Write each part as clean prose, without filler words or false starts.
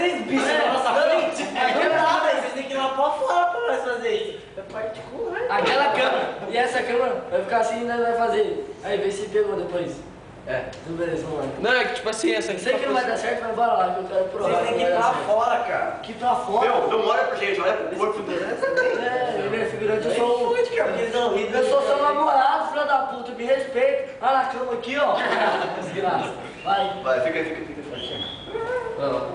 três bichos na nossa frente. É verdade, vocês têm que ir lá pra fora pra nós fazer isso. É particular. Aquela câmera. E essa câmera vai ficar assim e nós vai fazer. Aí vê se pegou depois. É. Tudo beleza, vamos lá. Não, é que tipo assim, essa aqui. Sei que não vai dar certo, mas bora lá que eu quero provar. Vocês têm que ir pra fora, cara. Aqui pra fora. Meu, não olha pra gente, olha pro corpo do. É, ele é figurante, eu sou. Muito, cara, porque eles não rir. Eu sou seu namorado, filho da puta, me respeita. Olha na cama aqui, ó. Desgraça. Vai. Vai, fica. Vai lá.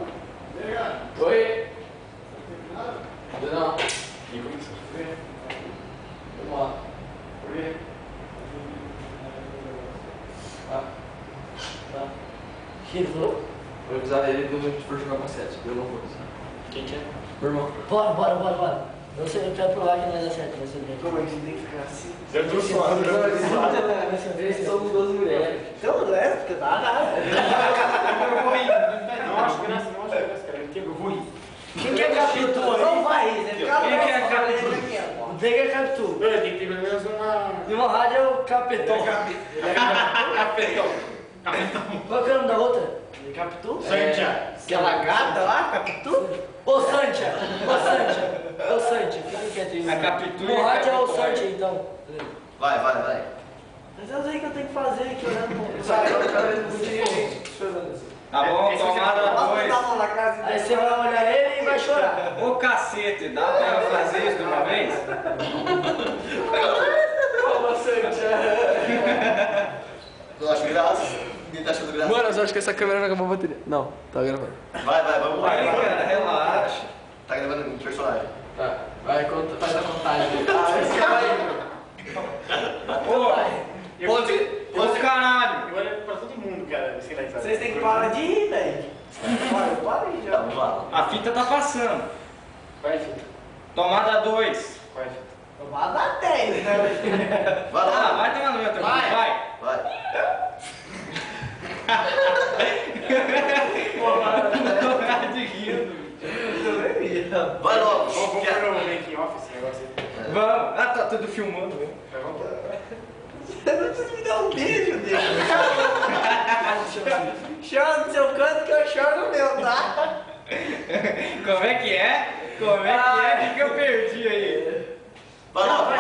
Oi? Não. Vamos lá. Que ele falou? Vou avisar ele quando a gente for jogar basquete. Eu não vou. Quem que é? Meu irmão. Bora. Eu sei, eu quero provar que não vai dar certo, vai ser bem. Como é que você tem que ficar assim? Eu tô suave. Eles são duas mulheres. Então, não é, porque dá nada. Eu vou rir. Não acho graça, cara. Eu vou rir. Quem que é Capitu? Não vai, você fica Quem que é louco, Capitu? falei aqui, ó. Vem que é Capitu. Tem que ter pelo menos uma. E uma rádio é o Capetão. Capetão. Qual que é o nome da outra? Capitu? Santia. Aquela gata lá, Capitu? Ô Santia! Ô Santia, fica quietinho. A Capitu e O a rádio é o Capitu. Santia, então. Vai. Mas eu sei que eu tenho que fazer aqui, olhando Tá bom, tomada Posso 2. botar a mão na casa? Aí você vai olhar ele e vai chorar. Ô cacete, dá pra fazer isso de uma vez? Ô, Santia. Eu acho graça. Ninguém tá achando graça. Mano, eu acho que essa câmera não acabou a bateria. Não, tá gravando. Vai, vamos lá. Vai, cara, relaxa. Tá gravando um personagem. Tá, vai, faz a contagem. Ah, esse vai. Ô, ô caralho. Eu olho pra todo mundo, cara. Sei lá, sabe? Vocês têm que parar de rir, velho. Olha, eu parei Tá, já. vamos lá. A fita tá passando. Vai, filho. Tomada 2. Vai, filho. Vai dar 10, né? Vai Ah, lá. vai tomar no outro. Vai. Tocar de rindo. Vai logo. Vamos pôr no making off esse negócio aí. Vamos. Ah, tá tudo filmando, né? Vai, vamos. Você não precisa me dar um beijo, Deus. Chora no seu canto que eu choro no meu, tá? Como é que é? Como é que é? O que eu perdi aí? Vai logo, vai.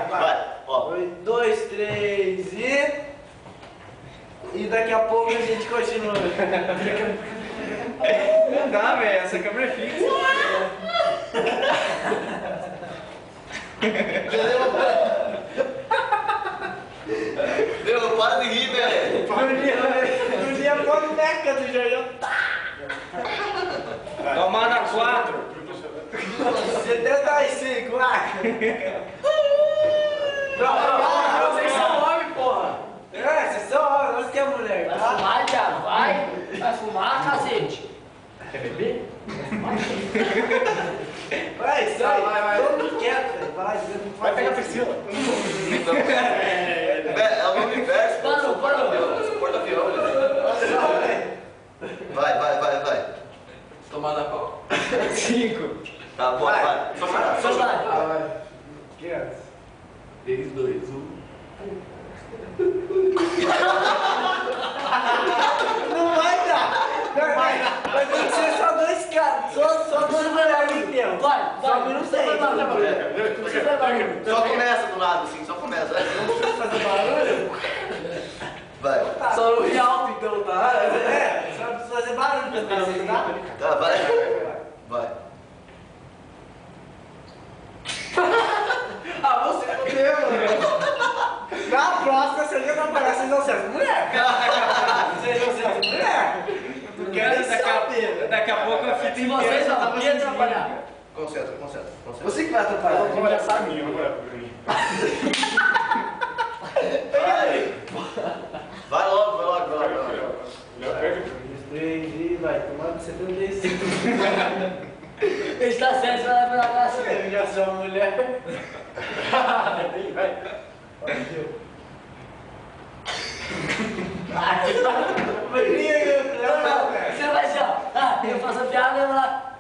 Vai. Ó. 2, 3 e... E daqui a pouco a gente continua. Não dá, velho. Essa câmera é fixa. Meu, para de rir, velho. No dia boneca do Jojo. Tomada 4. 75, vai. Não, vocês são homens, porra. É, vocês são homens, nós que é mulher, Vai tá? fumar, Thiago, vai. Vai fumar, cacete. Quer beber? Vai, sai. Vai. Todo mundo quieto, velho. Vai, não Vai faz pegar a isso. Priscila. É o universo. Parou. Porta-fião. Vai. Tomada qual? 5. Tá, bora, vai. Só vai. Vai. Quieto. 3, 2, 1. Não vai dar. Vai ter que ser só dois caras. Só dois mulheres em tempo. Vai. Só que não sei. Você vai barulho. Só começa do lado, assim, só começa. Não precisa fazer barulho? Vai. Só no real, então, tá? É, só precisa fazer barulho pra vocês, tá? Tá, vai. Ah, você fudeu, mano. Na próxima, você já não aparece, vocês vão ser as mulheres. Vocês vão ser as mulheres. Não quero nem saber. Daqui a pouco a fita Se vocês não me atrapalhar. Concentra. Você que vai atrapalhar. Eu vou olhar pra mim, eu vou olhar pra mim. Vai logo. Olha perto. 3 e vai, tomando 75. Está certo, você vai pra casa. Eu já sou uma mulher. Vai. Você vai assim, ó. Ah, eu faço a piada e eu vou lá.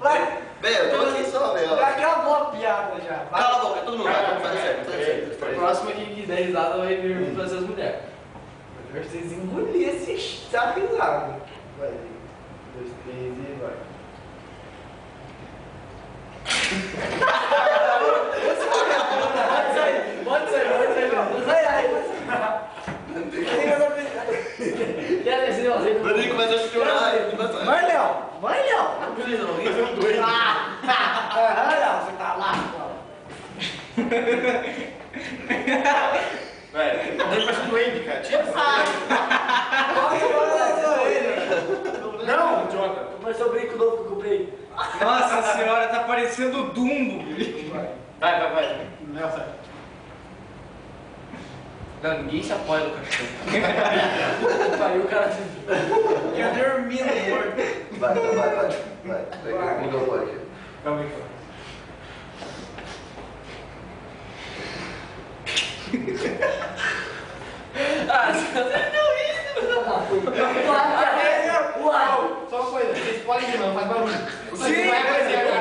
Vai. Bem, eu tô aqui só, velho. Já acabou a piada já. Vai. Cala a boca, todo mundo vai. Faz certo. O próximo aqui que der risada vai vir fazer as mulheres. Vocês engoliram esse risada. Vai. 2, 3 e vai. Pode sair. O Bruninho começa a chorar. Ele começa a... Vai, Léo! Vai, Léo! Beleza, não. Fazer um doido. Léo, você tá lá. Velho, ele parece um doente, cara. Tira essa Não, idiota. Mas eu brinco novo que eu comprei. Nossa senhora, tá parecendo o Dumbo. Vai. Não, sai. Não, ninguém se apoia no cachorro. Aí o cara Quer dormindo, morto. Vai. Mudou o aqui. Calma aí. Só uma coisa, vocês podem rir, não faz barulho. Sim, vai aparecer agora.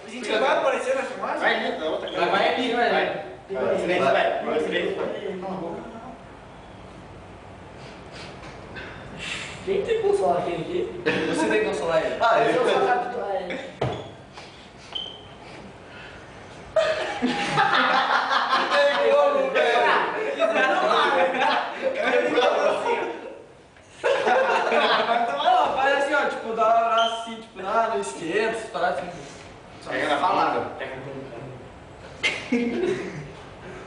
A gente vai aparecer na filmagem? Vai ali, na outra câmera. Vai ali, vai. Vai. Silêncio, vai. Silêncio. Quem tem que consolar quem aqui? Você tem que consolar ele. Ah, Eu só ele... capturar ele. Não, faz assim, ó, tipo, dá um abraço assim, tipo, no esquerdo, parar assim. Pega na falada.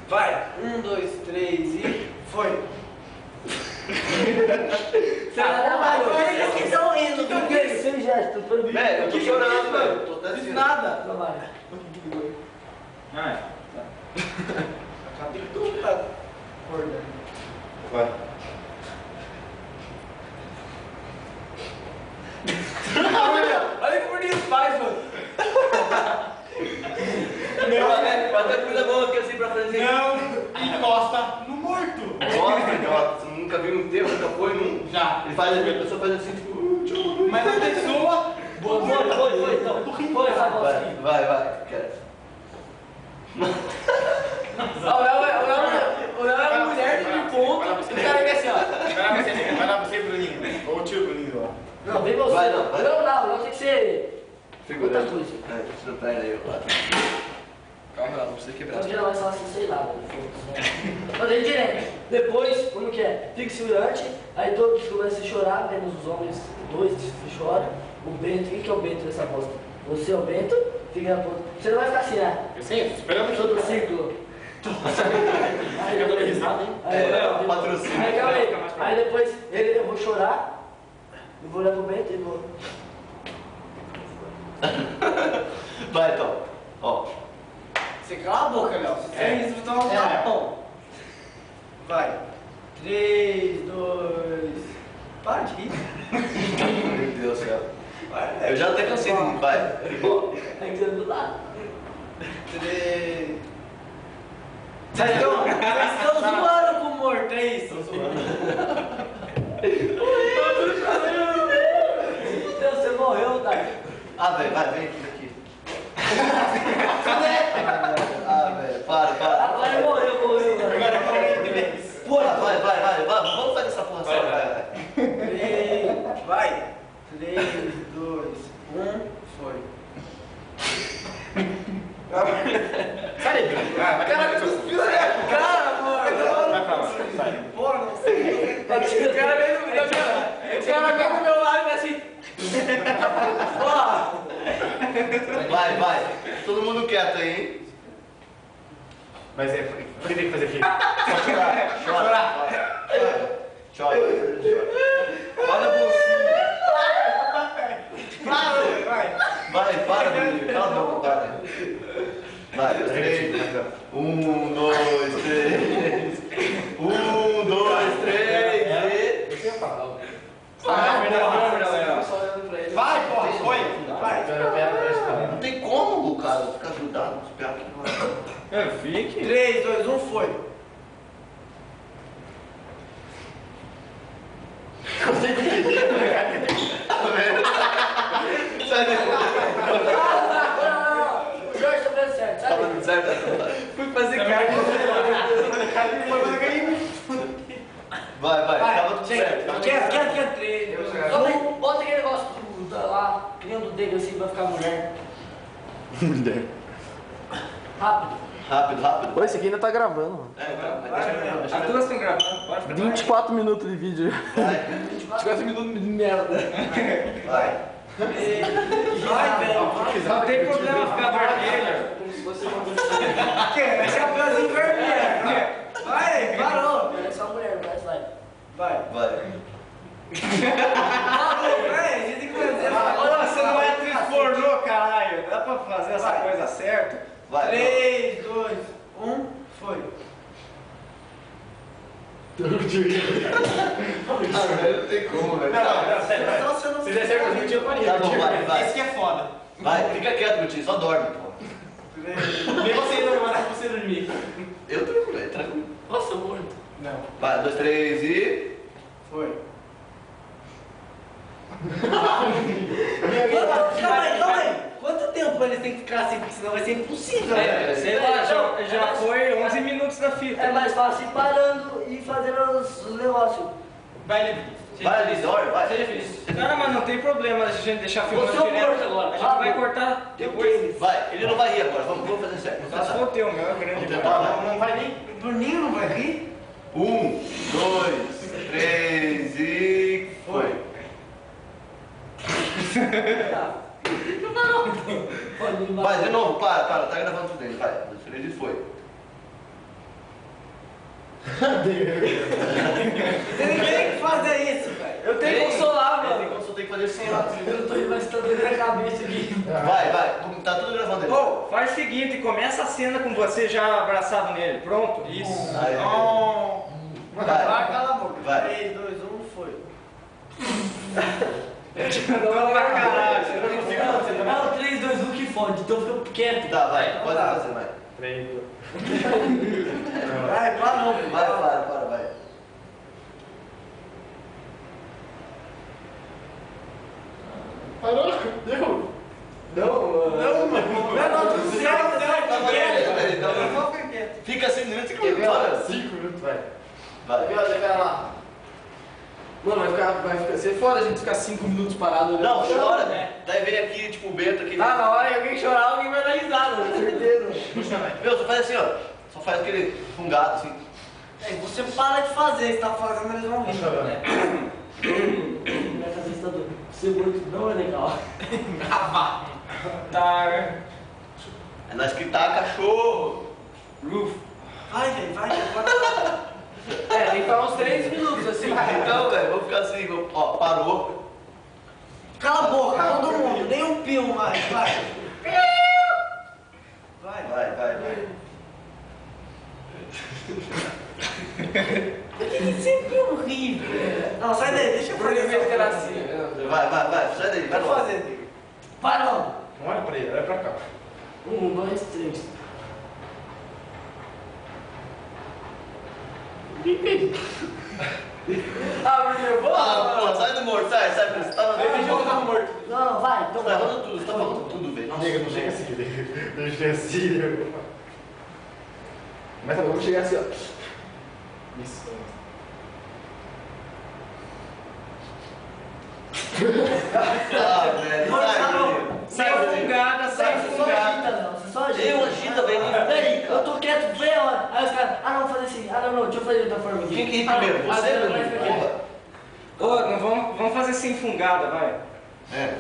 Vai. 1, 2, 3 e foi. Você vai dar mais. Vocês que estão rindo. O que é isso? Sem gesto, pra mim. Velho, eu tô chorando, velho. Tô até Não fiz assim. nada. Trabalha. Cadê tudo pra acordar? Vai. Olha o que o Bruninho faz, mano. Bota a coisa boa aqui assim pra frente. Não encosta no morto. Nossa, idiota. Você nunca viu um termo, nunca foi num... Já. Ele faz, a pessoa faz assim, tipo... tchau. Mas a pessoa... Foi, então. Foi, essa voz aqui. Vai. Quero. O Léo é mulher de ponto. O cara vem assim, ó. Vai lá você, Bruninho. Ou o tio Bruninho lá. Não, vem você. Vai, não, vai. Não, tem que ser Segura. outra coisa. É, tira a perna aí, ó. Calma, não precisa quebrar. Pode gerar mais fácil, sei lá. Fazer direto. Depois, como que é? Fica segurante, aí todos começam a chorar, menos os homens, 2 que choram. O Bento, quem que é o Bento dessa bosta? Você é o Bento, fica na ponta. Você não vai ficar assim, né? Eu sei, tô esperando Todo o círculo. Aí, Eu tô dando risada, hein? Aí, Patrocínio. aí, calma aí. Aí depois eu vou chorar, eu vou olhar pro Bento e vou. Vai, então. Ó. Você cala a boca, Léo. Você tem isso, então tá bom. Vai. 3, 2. Para de rir. Meu Deus do céu. Vai, Eu já até cansei de... Vai. Ó. Aí que do lado. 3. Vocês estão zoando com o morto, é isso? Deus, você morreu, tá? Ah, velho, vai, vem aqui. Ah, velho, para. Agora ele morreu, velho. Porra, vai. Vamos fazer essa porra só, vai. 3. Vai. 3, 2, 1. Foi. Sai daí. Vai, Caraca, vai, tu viu a cara, mano? vai pra lá. Sai. Porra, não sei. O cara veio do meu lado e assim. Porra! Vai. Todo mundo quieto aí, hein? Mas é, o que tem que fazer aqui? Só chorar. Chora. Olha a bolsinha. Vai. Vai, para, menino. Cala a boca, para. Vai, 3. 1, 2, 3. 1, 2, 3 e... Você ia falar. Só olhando pra ele. Vai, porra. Foi. Vai. Não tem como, cara, ficar grudado nos pés aqui. Fique. 3, 2, 1. Foi. Sai daí. O Jorge tá fazendo certo, Tá sabe? dando certo? Fui fazer carne. Vai. Quieto. Bota aquele negócio lá, criando o dedo assim, vai ficar mulher. Mulher. Rápido. Rápido. Pô, esse aqui ainda tá gravando, mano. As duas estão gravando, pode ficar. 24 minutos de vídeo. Vai. 24 minutos de merda. Vai. Não tem problema ficar vermelho. Como se fosse uma Chapeuzinho vermelho. Vai, parou. É só mulher, mas vai. Vai. Parou, Vai, a gente tem que fazer. Olha, você não é atriz pornô, caralho. Dá pra fazer essa coisa certa? Vai. 3, 2, 1, foi. Não tem como, velho. Então você não Se der certo, eu tinha parido. Tá bom, vai. Esse que é foda. Vai, fica quieto, Gutinho, só dorme, pô. Nem você ainda não vai você dormir. Eu tô, velho, tranquilo. Nossa, morto. Não. Vai, 1, 2, 3 e... Foi. Calma aí. Quanto tempo eles têm que ficar assim? Porque senão vai ser impossível, né? Sei lá, já foi 11 minutos da fita. É mais fácil ir parando e fazendo os negócios. Vai, Levi. Vai, ali, dorme, vai. Seja feliz. Cara, mas não tem problema a gente deixar filmando Você é o direto. morto agora. A gente vai cortar depois. Vai, ele não vai rir agora, vamos fazer certo. Só se for o teu, meu é grande. Vamos tentar, vai. Não vai nem. O Bruninho não vai rir? 1, 2, 3 e... Foi. Pode ir Vai, de novo, para, tá gravando tudo aí, vai. 1, 2, 3 e foi. Ele tem que fazer isso, velho. Eu tenho que consolar, Tem mano. que fazer assim, ó. Eu tô indo, mas tá doendo na cabeça aqui. Vai, tá tudo gravando aí. Ô, faz o seguinte, começa a cena com você já abraçado nele. Pronto? Isso. Aí, Vai, vai. cala a boca. Vai. 3, 2, 1, foi. Não pra caralho. É o 3, 2, 1 que fode, então fica quieto. Tá, vai, pode fazer, vai. Vai, parou. Vai, para, vai. Parou? Deu? Não, tudo certo, Então, fica 5 minutos aqui, para. 5 minutos, vai. Vai. Pera lá. Mano, vai ficar. Se for a gente ficar 5 minutos parado olhando Não, pro chão, chora, né? Daí vem aqui, tipo, o Bento aqui. Ah, na hora que alguém chorar, alguém vai dar risada, com certeza. Meu, só faz assim, ó. Só faz aquele fungado, assim. É, você para de fazer, você tá fazendo, eles vão rir. Minha cabeça tá doendo. Ser morto não é legal. Tá. É nós que tá cachorro. Roof. Vai, velho, vai, vai. É, tem que falar uns 3 minutos assim. Então, velho, vamos ficar assim, ó, parou. Cala a boca, todo mundo, nem um pio mais, vai. Vai. Que sempre horrível. Não, sai daí, deixa eu fazer essa gracinha. Vai, sai daí, vai Vai logo. fazer, Diego. Parou. Não olha pra ele, olha pra cá. 1, 2, 3. Ah, meu Deus, Ah, pô, sai do morto, sai, você tá Ele já tava morto. Não, vai, então Você tá vai. falando tudo, você tá falando tudo, velho. Nega, não chega assim, nega. Não chega assim, nega. Mas tá bom, vamos chegar assim, ó. Isso. Ah, velho, sai, menino. Sai fungada, sai Você só fungada. agita, não. Você só agita. Eu agita, velho. Peraí, eu tô quieto, vem a hora. Aí os caras, não, vou fazer assim. Não, deixa eu fazer de outra forma aqui. Quem que ri primeiro? Você, meu meu amigo? Ô, não vamos fazer sem fungada, vai. É.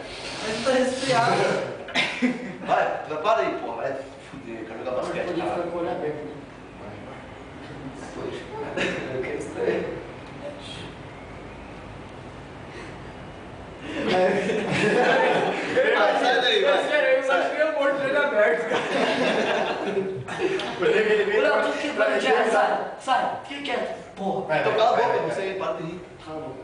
Mas tá resfriado. Vai, para aí, porra. Vai fuder, quero jogar Eu basquete. podia ficar Caralho. com o olho aberto. Eu quero estranho. Vai, sai daí, vai. Eu Sai. acho que eu morto ele aberto, cara. Ô, Léo, tudo quebrado já. Sai, fica quieto. Porra. Então cala a boca, você aí, para de rir. Cala a boca.